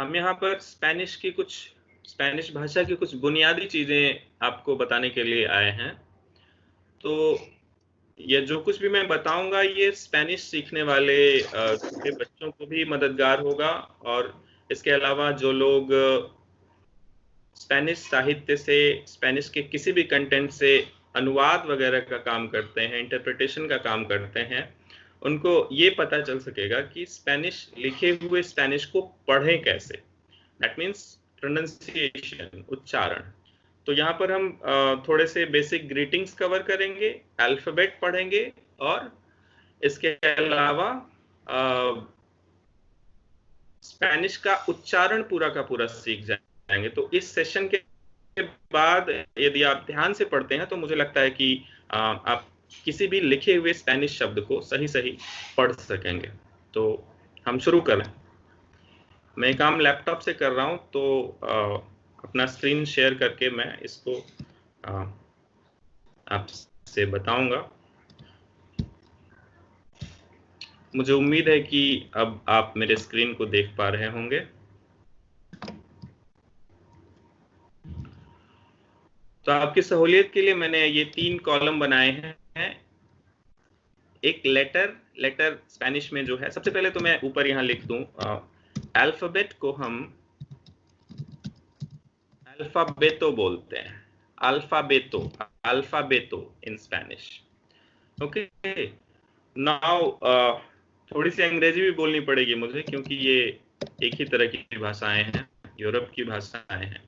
हम यहाँ पर स्पेनिश भाषा की कुछ बुनियादी चीजें आपको बताने के लिए आए हैं। तो ये जो कुछ भी मैं बताऊंगा ये स्पेनिश सीखने वाले छोटे बच्चों को भी मददगार होगा, और इसके अलावा जो लोग स्पेनिश साहित्य से, स्पेनिश के किसी भी कंटेंट से अनुवाद वगैरह का काम करते हैं, इंटरप्रिटेशन का काम करते हैं, उनको ये पता चल सकेगा कि स्पेनिश, लिखे हुए स्पेनिश को पढ़ें कैसे। दैट मीन्स प्रोनाउंसिएशन, उच्चारण। तो यहाँ पर हम थोड़े से बेसिक ग्रीटिंग्स कवर करेंगे, अल्फाबेट पढ़ेंगे, और इसके अलावा स्पेनिश का उच्चारण पूरा का पूरा सीख जाएंगे। तो इस सेशन के बाद यदि आप ध्यान से पढ़ते हैं तो मुझे लगता है कि आप किसी भी लिखे हुए स्पेनिश शब्द को सही सही पढ़ सकेंगे। तो हम शुरू करें। मैं काम लैपटॉप से कर रहा हूं, तो अपना स्क्रीन शेयर करके मैं इसको आपसे बताऊंगा। मुझे उम्मीद है कि अब आप मेरे स्क्रीन को देख पा रहे होंगे। तो आपकी सहूलियत के लिए मैंने ये 3 कॉलम बनाए हैं। एक लेटर स्पेनिश में जो है, सबसे पहले तो मैं ऊपर यहां लिख दूं, अल्फाबेट को हम अल्फाबेतो बोलते हैं। अल्फाबेतो इन स्पेनिश। ओके, नाउ थोड़ी सी अंग्रेजी भी बोलनी पड़ेगी मुझे, क्योंकि ये एक ही तरह की भाषाएं हैं, यूरोप की भाषाएं हैं।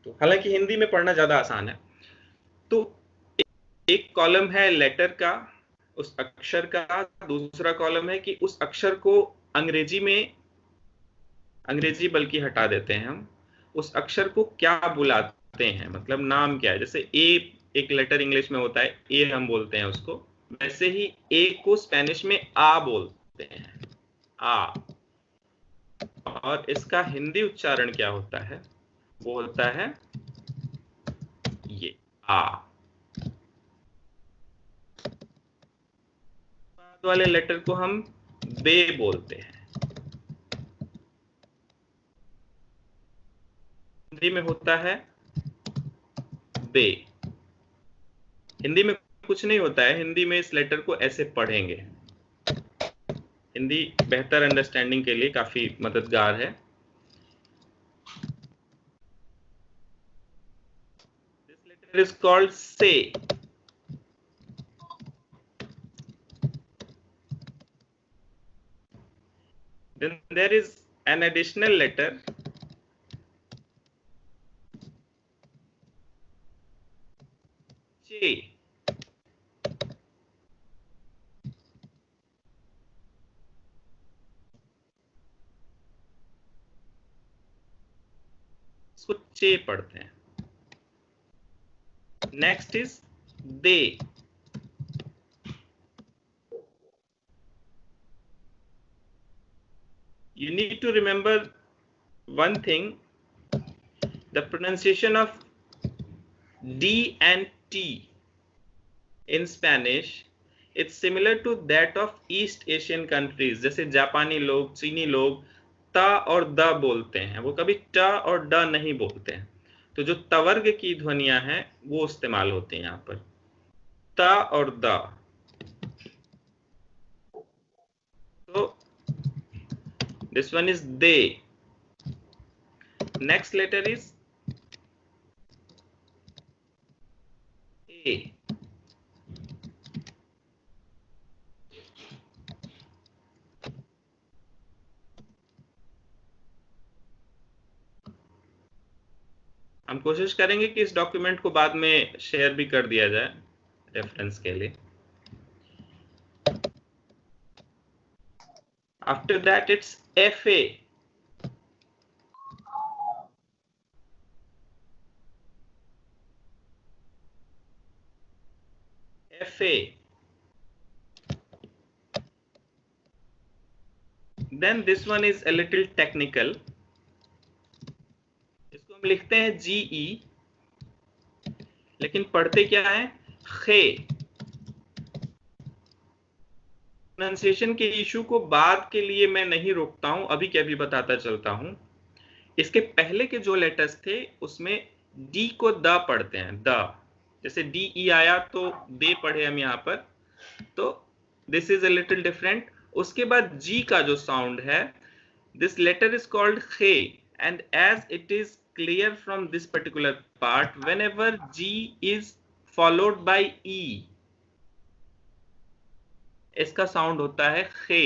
तो हालांकि हिंदी में पढ़ना ज्यादा आसान है। तो एक कॉलम है लेटर का, उस अक्षर का। दूसरा कॉलम है कि उस अक्षर को अंग्रेजी में, अंग्रेजी बल्कि हटा देते हैं हम, उस अक्षर को क्या बुलाते हैं, मतलब नाम क्या है। जैसे ए, एक लेटर इंग्लिश में होता है ए, हम बोलते हैं उसको, वैसे ही ए को स्पेनिश में आ बोलते हैं, आ। और इसका हिंदी उच्चारण क्या होता है, वो होता है ये आ। बाद वाले लेटर को हम बे बोलते हैं, हिंदी में होता है बे। हिंदी में कुछ नहीं होता है, हिंदी में इस लेटर को ऐसे पढ़ेंगे। हिंदी बेहतर अंडरस्टैंडिंग के लिए काफी मददगार है। दिस लेटर इज कॉल्ड से। Then there is an additional letter, che. इसको चे पढ़ते हैं। Next is they. You need to remember one thing, the pronunciation of D and T in Spanish, it's similar to that of East Asian countries। जैसे जापानी लोग, चीनी लोग ता और द बोलते हैं, वो कभी ट और ड नहीं बोलते हैं। तो जो तवर्ग की ध्वनियां हैं वो इस्तेमाल होती हैं यहाँ पर, ता और द। तो this one is they. Next letter is A. हम कोशिश करेंगे कि इस डॉक्यूमेंट को बाद में शेयर भी कर दिया जाए रेफरेंस के लिए। After that it's FA. FA. Then this one is a little technical. इसको हम लिखते हैं GE, लेकिन पढ़ते क्या है, खे। प्रोनाउंसिएशन के इशू को बाद के लिए मैं नहीं रोकता हूं, अभी के अभी बताता चलता हूं। इसके पहले के जो लेटर्स थे उसमें डी को द पढ़ते हैं, द। जैसे डी ई आया तो दे पढ़े हम यहाँ पर, तो this is a little different. उसके बाद जी का जो साउंड है, this letter is called khe, and as it is clear from this particular part, whenever G is followed by E, इसका साउंड होता है खे।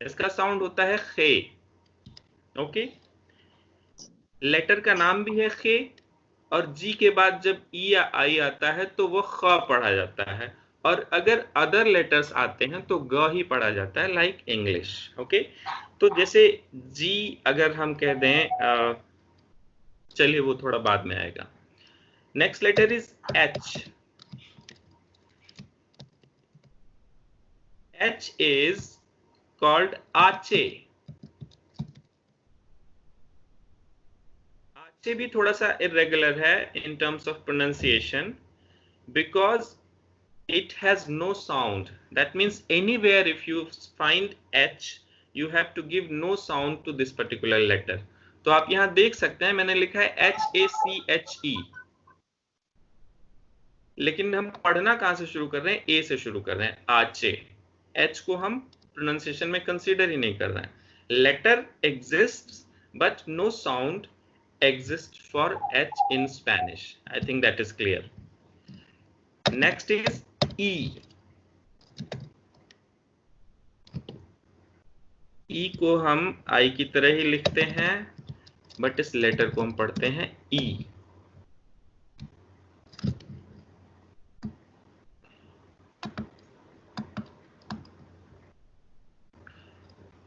इसका साउंड होता है खे। ओके, लेटर का नाम भी है खे, और जी के बाद जब ई या आई आता है तो वो ख पढ़ा जाता है, और अगर अदर लेटर्स आते हैं तो ग ही पढ़ा जाता है, लाइक इंग्लिश। ओके, तो जैसे जी अगर हम कह दें, चलिए वो थोड़ा बाद में आएगा। Next letter is H. H is called आचे। आचे भी थोड़ा सा इरेगुलर है in terms of pronunciation, because it has no sound. That means anywhere if you find H, you have to give no sound to this particular letter. तो आप यहां देख सकते हैं मैंने लिखा है HACHE, लेकिन हम पढ़ना कहां से शुरू कर रहे हैं? ए से शुरू कर रहे हैं, आचे। H को हम प्रोनाउंसिएशन में कंसीडर ही नहीं कर रहे हैं। Letter exists but no sound exists for H in Spanish. I think that is clear. Next is E. ई को हम आई की तरह ही लिखते हैं, बट इस लेटर को हम पढ़ते हैं E.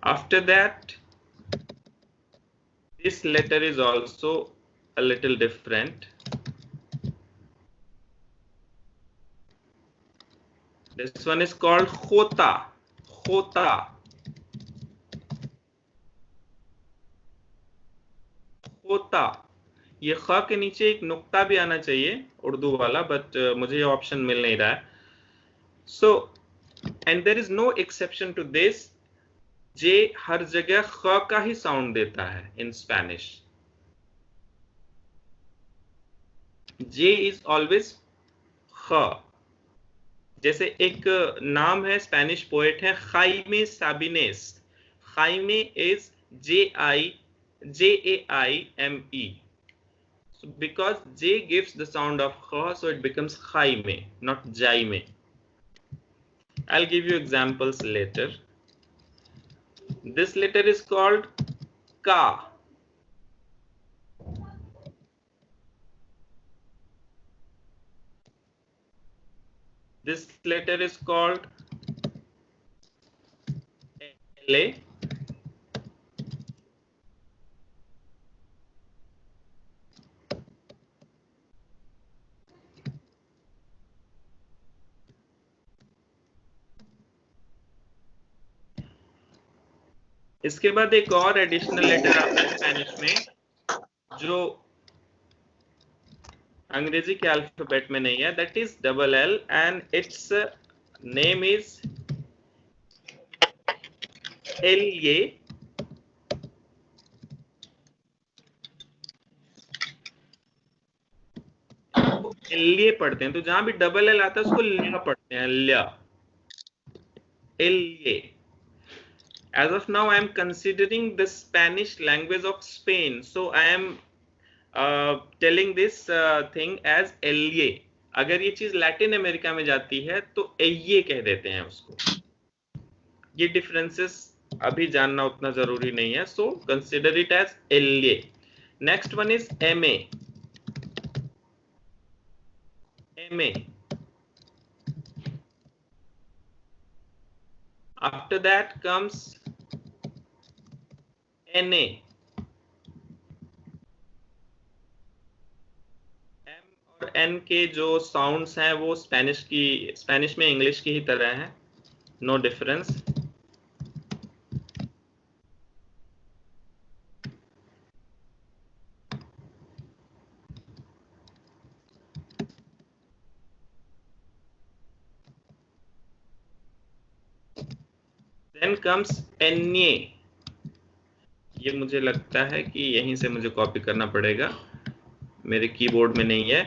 After that this letter is also a little different. This one is called खोता। खोता, खोता। ये ख के नीचे एक नुक्ता भी आना चाहिए उर्दू वाला, बट मुझे ये ऑप्शन मिल नहीं रहा है। So and there is no exception to this. J हर जगह ख का ही साउंड देता है in Spanish. J is always ख। जैसे एक नाम है, स्पेनिश पोएट है खाइमे साबिनेस। खाइमे is JAIME. So because J gives the sound of kha, so it becomes Jaime, not Jaime. I'll give you examples later. This letter is called Ka. This letter is called LA. इसके बाद एक और additional letter आता है Spanish में जो अंग्रेजी के अल्फाबेट में नहीं है, that is double L, and it's name is एलिये। एलिये पढ़ते हैं, तो जहां भी डबल एल आता है उसको लिया पढ़ते हैं, लिया, एलिये। As of now, I am considering the Spanish language of Spain, so I am telling this thing as एलिये। अगर ये चीज लैटिन अमेरिका में जाती है तो एये कह देते हैं उसको। ये डिफरेंसेस अभी जानना उतना जरूरी नहीं है, सो कंसिडर इट एज एलिये। नेक्स्ट वन इज एमए। एमए। आफ्टर दैट कम्स एनए। और एन के जो साउंड्स हैं वो स्पेनिश में इंग्लिश की ही तरह हैं, नो डिफरेंस। देन कम्स एन्ये, ये मुझे लगता है कि यहीं से मुझे कॉपी करना पड़ेगा, मेरे कीबोर्ड में नहीं है।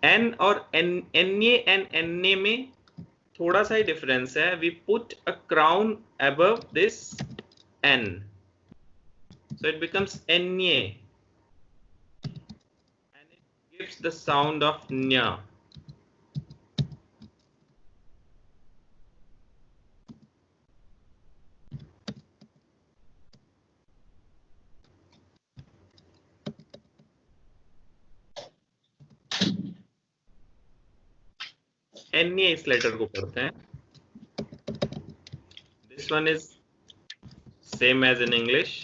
एन और एन्ये एंड एन्ये में थोड़ा सा ही डिफरेंस है। We put a crown above this N, so it becomes enye and it gives the sound of nya. enye इस लेटर को पढ़ते हैं। This one is same as in English.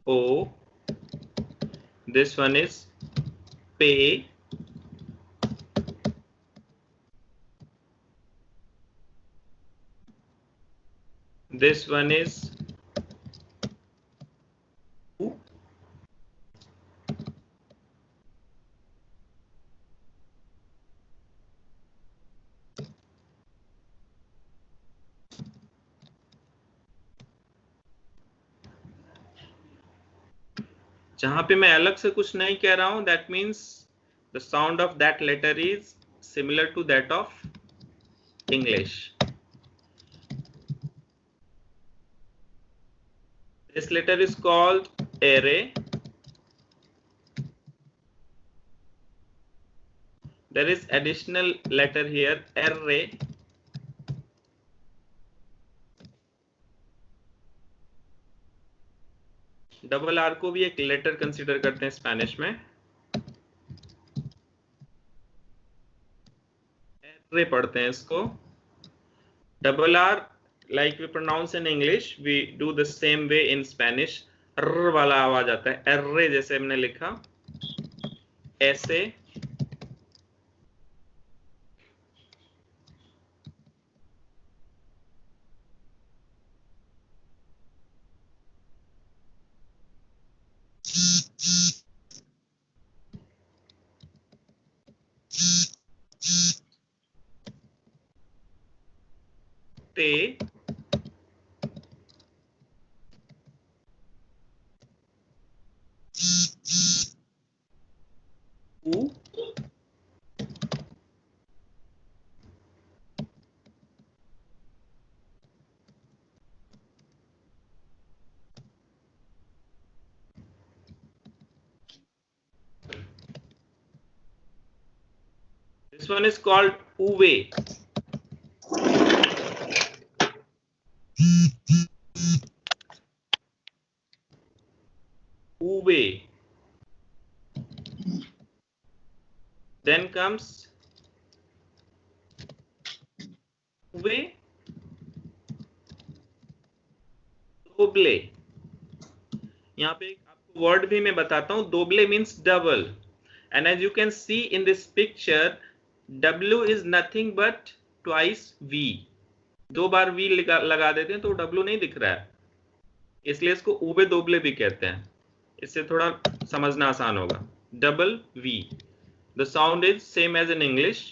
O. This one is pay. This one is U. जहां पे मैं अलग से कुछ नहीं कह रहा हूं, that means the sound of that letter is similar to that of English. This letter is called array. There is additional letter here, array. Double R को भी एक लेटर कंसीडर करते हैं स्पेनिश में। array पढ़ते हैं इसको। Double R, like we pronounce in English, we do the same way in Spanish. र वाला आवाज आता है, array जैसे हमने लिखा, ऐसे। ते, ऊ, this one is called uve. Uve. Then comes uve, दोबले। यहाँ पे आपको वर्ड भी मैं बताता हूँ, दोबले means double. And as you can see in this picture, W is nothing but twice V. दो बार V लगा देते हैं तो W नहीं दिख रहा है, इसलिए इसको उबे दोबले भी कहते हैं। इससे थोड़ा समझना आसान होगा। Double V. The sound is same as in English.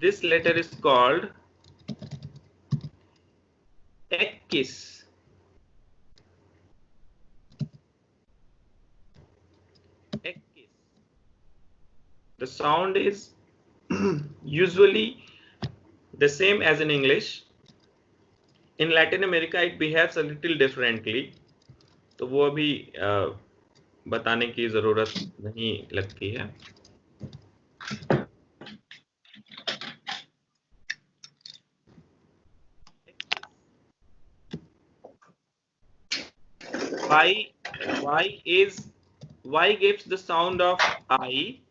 This letter is called X. X. The sound is usually the same as in English. In Latin America it behaves a little differently. तो वो अभी बताने की जरूरत नहीं लगती है। Y gives the sound of I.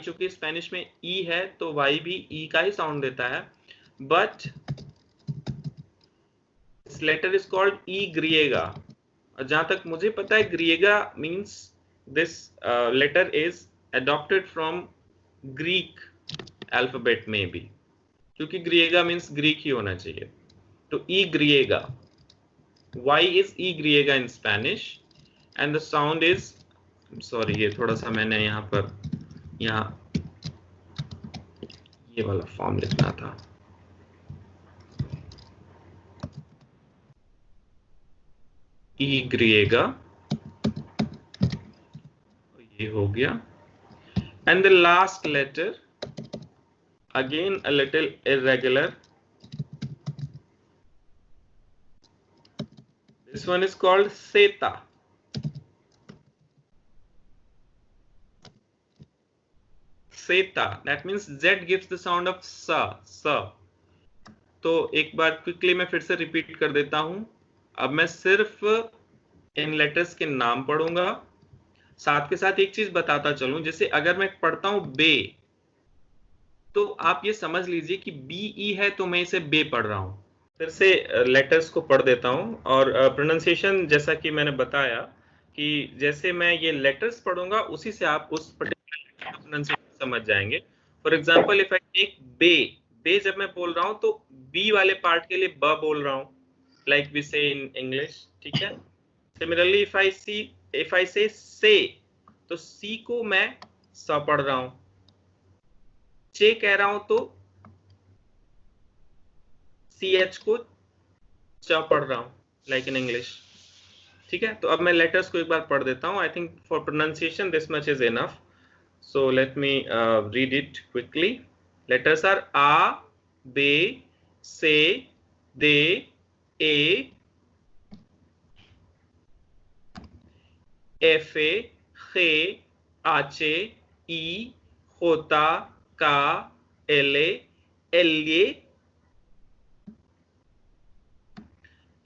चूंकि स्पेनिश में E है तो Y भी E का ही साउंड देता है, but लेटर इज कॉल्ड ई ग्रिएगा। और जहां तक मुझे पता है ग्रिएगा means this letter is adopted from Greek alphabet में भी, क्योंकि ग्रिएगा मीन्स ग्रीक ही होना चाहिए। तो ई ग्रिएगा, y is ई ग्रिएगा in Spanish and the sound is, sorry ये थोड़ा सा मैंने यहाँ पर ये वाला फॉर्म लिखना था। ई ग्रिएगा, ये हो गया, and the last letter again a little irregular, this one is called seta. Seta, that means z gives the sound of sa. तो एक बार क्विकली मैं फिर से रिपीट कर देता हूं। अब मैं सिर्फ इन लेटर्स के नाम पढ़ूंगा, साथ के साथ एक चीज बताता चलूं, जैसे अगर मैं पढ़ता हूं बे, तो आप ये समझ लीजिए कि बीई है तो मैं इसे बे पढ़ रहा हूं। फिर से लेटर्स को पढ़ देता हूं और प्रोनाउंसिएशन जैसा कि मैंने बताया कि जैसे मैं ये लेटर्स पढ़ूंगा उसी से आप उस पर्टिकुलर प्रोनाउंसिएशन समझ जाएंगे। For example if I take बे जब मैं बोल रहा हूं तो बी वाले पार्ट के लिए ब बोल रहा हूं, लाइक वी से इन इंग्लिश, ठीक है। सिमिलरली इफ आई से तो सी को मैं स पढ़ रहा हूं, चे कह रहा हूं तो CH को च पढ़ रहा हूं, लाइक इन इंग्लिश, ठीक है। तो अब मैं लेटर्स को एक बार पढ़ देता हूं। I think for pronunciation this much is enough, so let me read it quickly. Letters are आ, बे, से, दे, ए, एफे, खे, आचे, ई, होता, का, एले, एल्ये,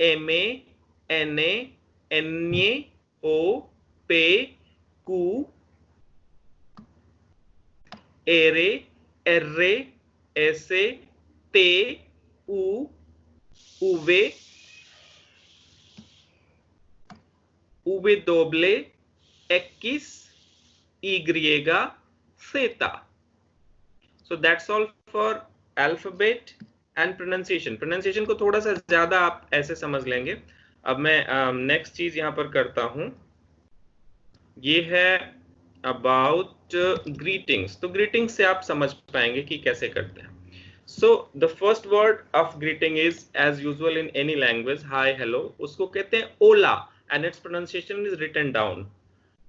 एमे, एने, एन्ये, ओ, पे, कु, एरे, एर्रे, ऐसे, ते, उ, उवे, उवे दोबले, एक्किस, ई ग्रिएगा, सेता। So that's all for alphabet and pronunciation. Pronunciation को थोड़ा सा ज्यादा आप ऐसे समझ लेंगे। अब मैं नेक्स्ट चीज यहाँ पर करता हूँ, ये है about greetings। तो greetings से आप समझ पाएंगे कि कैसे करते हैं। So the first word of greeting is as usual in any language, hi, hello, उसको कहते हैं ola and its pronunciation is written down.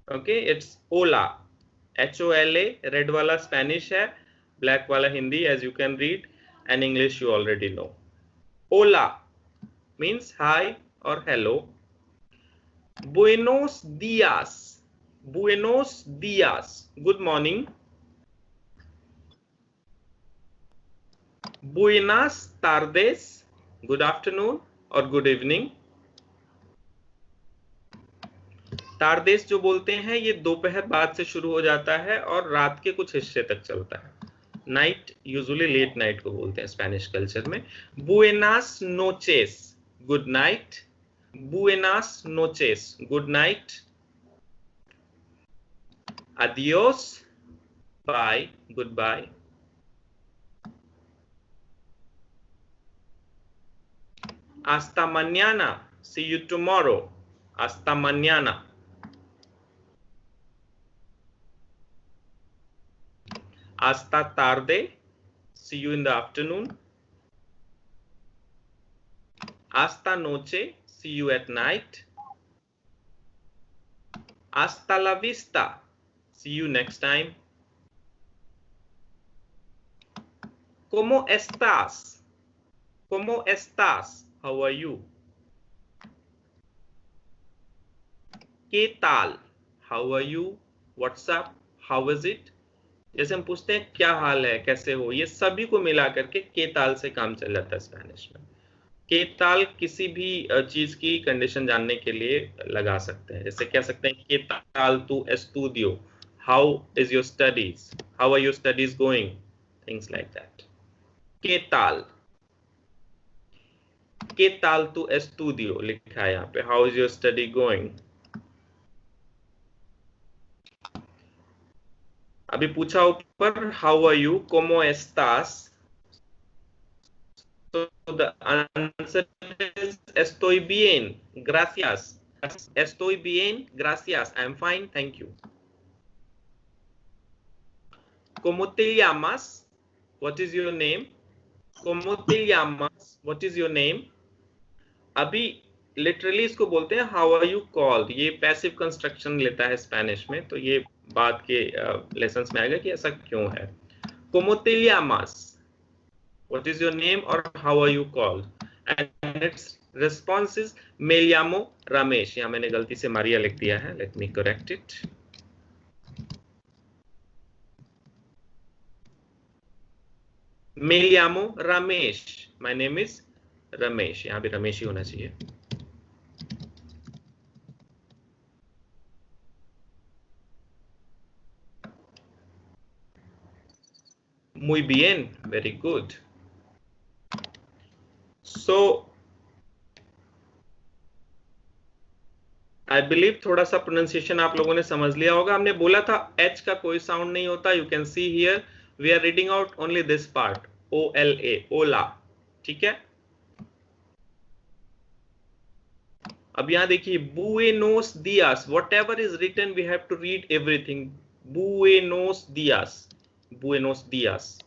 Okay, it's ola, HOLA, red वाला स्पेनिश है, ब्लैक वाला Hindi, as you can read, and English you already know. Hola means hi or hello. Buenos dias, buenos dias, good morning. Buenas tardes, good afternoon or good evening. तारदेस जो बोलते हैं ये दोपहर बाद से शुरू हो जाता है और रात के कुछ हिस्से तक चलता है। नाइट यूजुअली लेट नाइट को बोलते हैं स्पेनिश कल्चर में। बुएनास नोचेस, गुड नाइट। बुएनास नोचेस, गुड नाइट। अडियोस, bye, goodbye. hasta mañana, see you tomorrow, hasta mañana. Hasta tarde, see you in the afternoon. Hasta noche, see you at night. Hasta la vista, see you next time. ¿Cómo estás? ¿Cómo estás? How are you? ¿Qué tal? How are you? What's up? How is it? जैसे हम पूछते हैं क्या हाल है, कैसे हो, ये सभी को मिला करके के ताल से काम चल जाता है स्पेनिश में। के ताल किसी भी चीज की कंडीशन जानने के लिए लगा सकते हैं। जैसे कह सकते हैं के ताल तू एस्टूडियो, how is your studies, how are your studies going, things like that. के ताल। के ताल तू एस्टूडियो लिखा है यहाँ पे, how is your study going. अभी पूछा ऊपर how are you, como estás, so the answer is estoy bien, gracias. Estoy bien, gracias. I am fine, thank you. ¿Cómo te llamas? What is your name? ¿Cómo te llamas? What is your name? अभी literally इसको बोलते हैं how are you called, ये passive construction लेता है Spanish में, तो ये बात के लेसन्स में आएगा कि ऐसा क्यों है। ¿Cómo te llamas? What is your name or how are you called? And its response is me llamo Ramesh. यहाँ मैंने गलती से मारिया लिख दिया है, let me correct it. Me llamo Ramesh. My name is Ramesh. यहाँ भी रमेश ही होना चाहिए। Muy bien, very good. So I believe थोड़ा सा प्रोनाउंसिएशन आप लोगों ने समझ लिया होगा। हमने बोला था एच का कोई साउंड नहीं होता। You can see here we are reading out only this part, OLA, ओला, ठीक है। अब यहां देखिए बुएनोस दियास, whatever is written we have to read everything. बुएनोस दियास, बुएनोस दियास,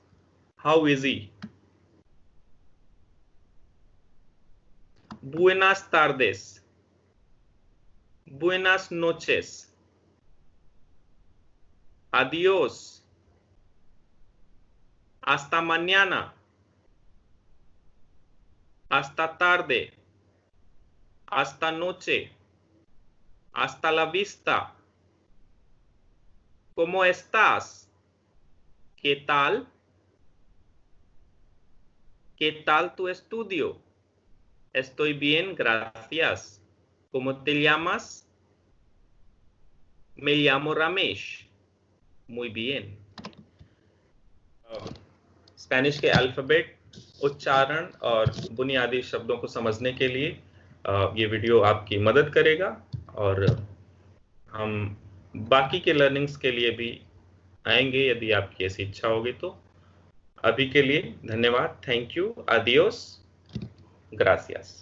हाउ इज ही। बुएनास तार्देस, buenas noches, adiós, hasta mañana, hasta tarde, hasta noche, hasta la vista, ¿cómo estás? ¿Qué tal? ¿Qué tal tu estudio? Estoy bien, gracias. ¿Cómo te llamas? Me llamo Ramesh. Muy bien. Spanish के alphabet, उच्चारण और बुनियादी शब्दों को समझने के लिए ये वीडियो आपकी मदद करेगा, और हम बाकी के लर्निंग्स के लिए भी आएंगे यदि आपकी ऐसी इच्छा होगी तो। अभी के लिए धन्यवाद, थैंक यू, आदियोस, ग्रासियास।